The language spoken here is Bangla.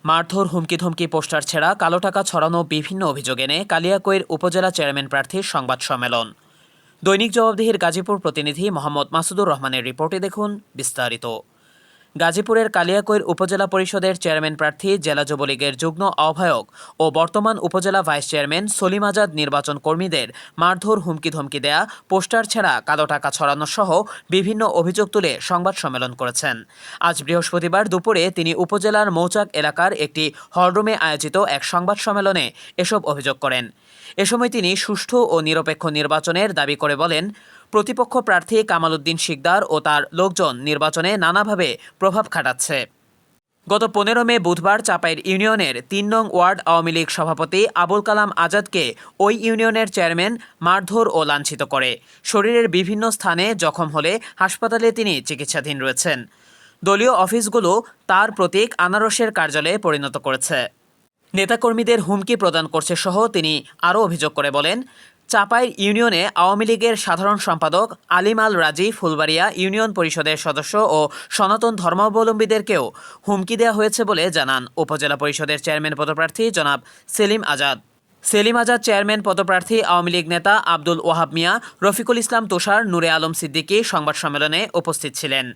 মারধর, হুমকি-ধমকি, পোস্টার ছেঁড়া, কালো টাকা ছড়ানো বিভিন্ন অভিযোগ এনে কালিয়াকৈর উপজেলা চেয়ারম্যান প্রার্থীর সংবাদ সম্মেলন। দৈনিক জবাবদিহির গাজীপুর প্রতিনিধি মোহাম্মদ মাসুদুর রহমানের রিপোর্টে দেখুন বিস্তারিত। গাজীপুরের কালিয়াকৈর উপজেলা পরিষদের চেয়ারম্যান প্রার্থী জেলা যুবলীগের যুগ্ম আহ্বায়ক ও বর্তমান উপজেলা ভাইস চেয়ারম্যান সলিম আজাদ নির্বাচন কর্মীদের মারধর, হুমকি-ধমকি দেয়া, পোস্টার ছেঁড়া, কালো টাকা ছড়ানো সহ বিভিন্ন অভিযোগ তুলে সংবাদ সম্মেলন করেছেন। আজ বৃহস্পতিবার দুপুরে তিনি উপজেলার মৌচাক এলাকার একটি হলরুমে আয়োজিত এক সংবাদ সম্মেলনে এসব অভিযোগ করেন। এ সময় তিনি সুষ্ঠু ও নিরপেক্ষ নির্বাচনের দাবি করে বলেন, প্রতিপক্ষ প্রার্থী কামাল উদ্দিন শিকদার ও তার লোকজন নির্বাচনে নানাভাবে প্রভাব খাটাচ্ছে। গত 15 মে বুধবার চাপাইর ইউনিয়নের 3 নং ওয়ার্ড আওয়ামী লীগ সভাপতি আবুল কালাম আজাদকে ওই ইউনিয়নের চেয়ারম্যান মারধর ও লাঞ্ছিত করে। শরীরের বিভিন্ন স্থানে জখম হলে হাসপাতালে তিনি চিকিৎসাধীন রয়েছেন। দলীয় অফিসগুলো তার প্রতীক আনারসের কার্যালয়ে পরিণত করেছে। নেতাকর্মীদের হুমকি প্রদান করছে সহ তিনি আরও অভিযোগ করে বলেন, চাপাইর ইউনিয়নে আওয়ামী লীগের সাধারণ সম্পাদক আলিম আল রাজি, ফুলবাড়িয়া ইউনিয়ন পরিষদের সদস্য ও সনাতন ধর্মাবলম্বীদেরকেও হুমকি দেওয়া হয়েছে বলে জানান উপজেলা পরিষদের চেয়ারম্যান পদপ্রার্থী জনাব সেলিম আজাদ। সেলিম আজাদ চেয়ারম্যান পদপ্রার্থী আওয়ামী লীগ নেতা আব্দুল ওয়াহাব মিয়া, রফিকুল ইসলাম তুষার, নূরে আলম সিদ্দিকী সংবাদ সম্মেলনে উপস্থিত ছিলেন।